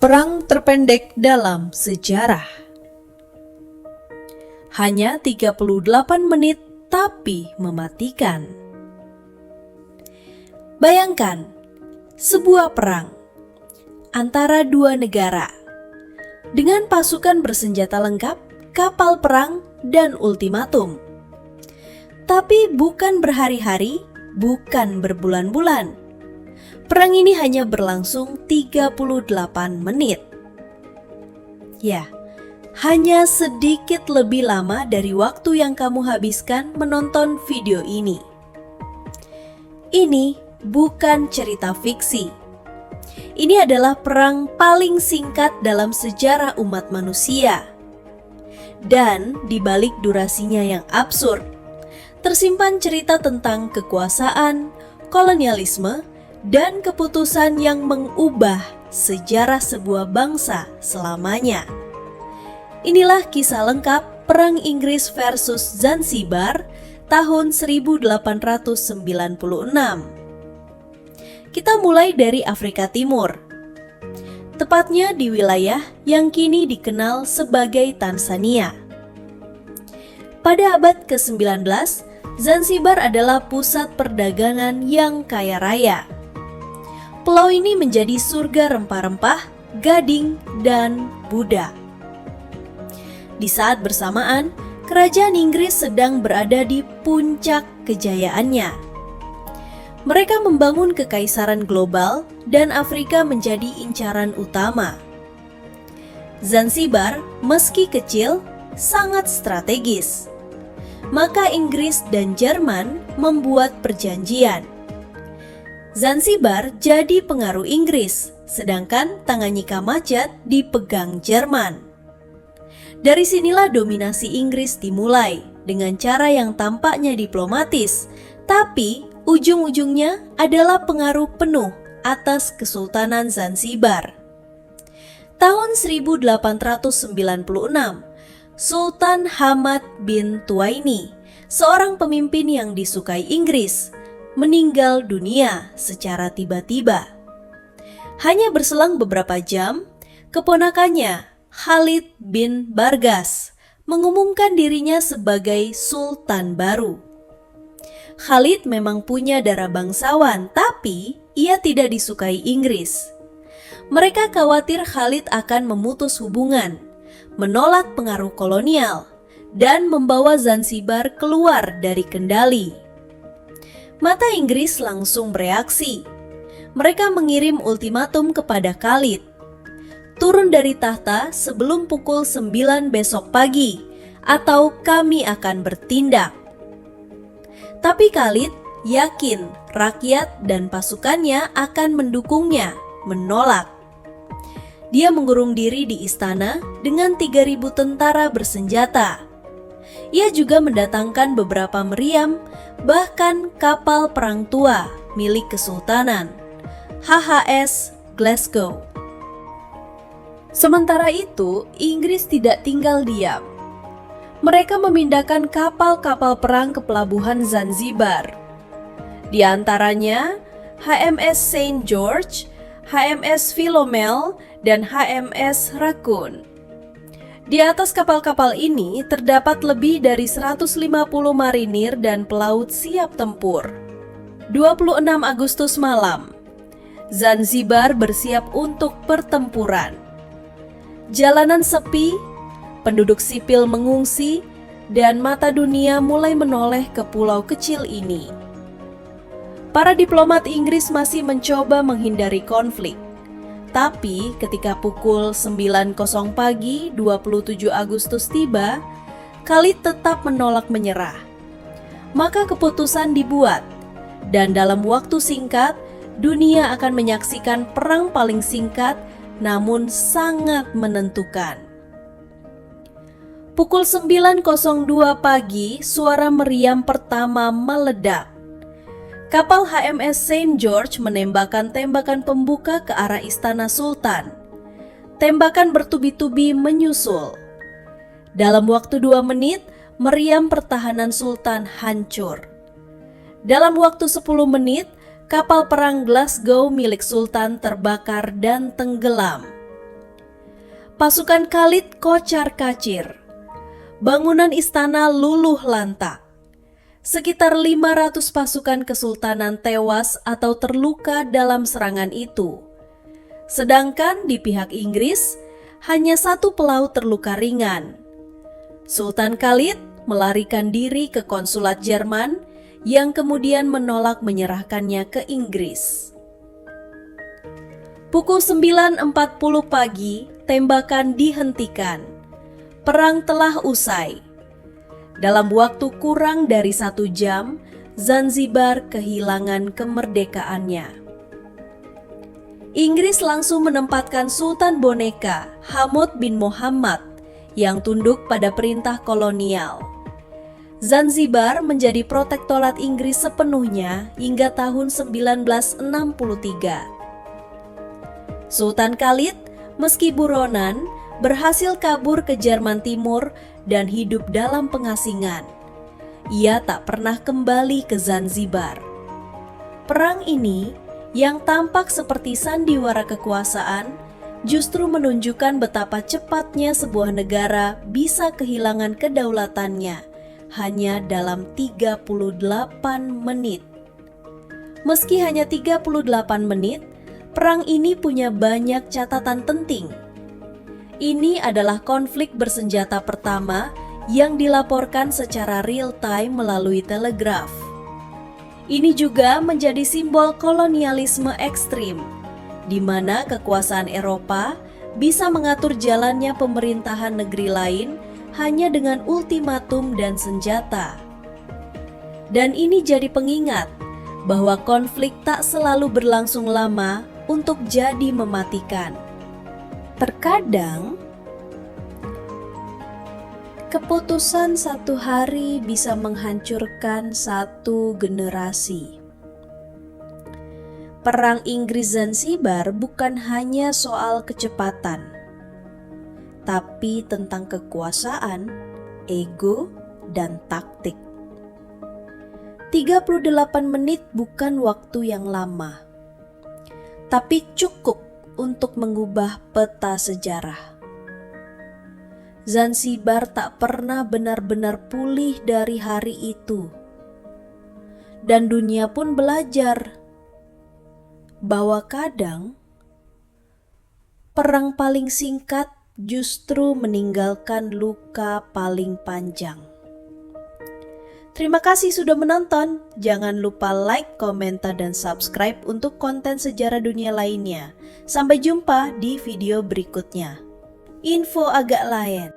Perang terpendek dalam sejarah. Hanya 38 menit tapi mematikan. Bayangkan, sebuah perang antara dua negara dengan pasukan bersenjata lengkap, kapal perang, dan ultimatum. Tapi bukan berhari-hari, bukan berbulan-bulan. Perang ini hanya berlangsung 38 menit. Ya, hanya sedikit lebih lama dari waktu yang kamu habiskan menonton video ini. Ini bukan cerita fiksi. Ini adalah perang paling singkat dalam sejarah umat manusia. Dan di balik durasinya yang absurd, tersimpan cerita tentang kekuasaan, kolonialisme, dan keputusan yang mengubah sejarah sebuah bangsa selamanya. Inilah kisah lengkap Perang Inggris versus Zanzibar tahun 1896. Kita mulai dari Afrika Timur, tepatnya di wilayah yang kini dikenal sebagai Tanzania. Pada abad ke-19, Zanzibar adalah pusat perdagangan yang kaya raya. Pulau ini menjadi surga rempah-rempah, gading, dan Buddha. Di saat bersamaan, kerajaan Inggris sedang berada di puncak kejayaannya. Mereka membangun kekaisaran global dan Afrika menjadi incaran utama. Zanzibar, meski kecil, sangat strategis. Maka Inggris dan Jerman membuat perjanjian. Zanzibar jadi pengaruh Inggris, sedangkan Tanganyika Macet dipegang Jerman. Dari sinilah dominasi Inggris dimulai dengan cara yang tampaknya diplomatis, tapi ujung-ujungnya adalah pengaruh penuh atas Kesultanan Zanzibar. Tahun 1896, Sultan Hamad bin Tuaini, seorang pemimpin yang disukai Inggris, meninggal dunia secara tiba-tiba. Hanya berselang beberapa jam, keponakannya Khalid bin Bargas mengumumkan dirinya sebagai Sultan baru. Khalid memang punya darah bangsawan, tapi ia tidak disukai Inggris. Mereka khawatir Khalid akan memutus hubungan, menolak pengaruh kolonial, dan membawa Zanzibar keluar dari kendali. Mata Inggris langsung bereaksi. Mereka mengirim ultimatum kepada Khalid. Turun dari tahta sebelum pukul 9 besok pagi, atau kami akan bertindak. Tapi Khalid yakin rakyat dan pasukannya akan mendukungnya, menolak. Dia mengurung diri di istana dengan 3.000 tentara bersenjata. Ia juga mendatangkan beberapa meriam, bahkan kapal perang tua milik Kesultanan, HHS Glasgow. Sementara itu, Inggris tidak tinggal diam. Mereka memindahkan kapal-kapal perang ke pelabuhan Zanzibar. Di antaranya HMS Saint George, HMS Philomel, dan HMS Raccoon. Di atas kapal-kapal ini terdapat lebih dari 150 marinir dan pelaut siap tempur. 26 Agustus malam, Zanzibar bersiap untuk pertempuran. Jalanan sepi, penduduk sipil mengungsi, dan mata dunia mulai menoleh ke pulau kecil ini. Para diplomat Inggris masih mencoba menghindari konflik. Tapi ketika pukul 9.00 pagi 27 Agustus tiba, Khalid tetap menolak menyerah. Maka keputusan dibuat, dan dalam waktu singkat, dunia akan menyaksikan perang paling singkat namun sangat menentukan. Pukul 9.02 pagi, suara meriam pertama meledak. Kapal HMS Saint George menembakkan tembakan pembuka ke arah istana Sultan. Tembakan bertubi-tubi menyusul. Dalam waktu 2 menit, meriam pertahanan Sultan hancur. Dalam waktu 10 menit, kapal perang Glasgow milik Sultan terbakar dan tenggelam. Pasukan Khalid kocar-kacir. Bangunan istana luluh lantak. Sekitar 500 pasukan kesultanan tewas atau terluka dalam serangan itu. Sedangkan di pihak Inggris, hanya 1 pelaut terluka ringan. Sultan Khalid melarikan diri ke konsulat Jerman yang kemudian menolak menyerahkannya ke Inggris. Pukul 9.40 pagi, tembakan dihentikan. Perang telah usai. Dalam waktu kurang dari 1 jam, Zanzibar kehilangan kemerdekaannya. Inggris langsung menempatkan Sultan Boneka, Hamad bin Muhammad, yang tunduk pada perintah kolonial. Zanzibar menjadi protektorat Inggris sepenuhnya hingga tahun 1963. Sultan Khalid, meski buronan, berhasil kabur ke Jerman Timur dan hidup dalam pengasingan. Ia tak pernah kembali ke Zanzibar. Perang ini, yang tampak seperti sandiwara kekuasaan, justru menunjukkan betapa cepatnya sebuah negara bisa kehilangan kedaulatannya hanya dalam 38 menit. Meski hanya 38 menit, perang ini punya banyak catatan penting. Ini adalah konflik bersenjata pertama yang dilaporkan secara real-time melalui telegraf. Ini juga menjadi simbol kolonialisme ekstrim, di mana kekuasaan Eropa bisa mengatur jalannya pemerintahan negeri lain hanya dengan ultimatum dan senjata. Dan ini jadi pengingat bahwa konflik tak selalu berlangsung lama untuk jadi mematikan. Terkadang, keputusan 1 hari bisa menghancurkan 1 generasi. Perang Inggris Zanzibar bukan hanya soal kecepatan, tapi tentang kekuasaan, ego, dan taktik. 38 menit bukan waktu yang lama, tapi cukup untuk mengubah peta sejarah. Zanzibar tak pernah benar-benar pulih dari hari itu. Dan dunia pun belajar bahwa kadang perang paling singkat justru meninggalkan luka paling panjang. Terima kasih sudah menonton. Jangan lupa like, komentar, dan subscribe untuk konten sejarah dunia lainnya. Sampai jumpa di video berikutnya. Info agak lain.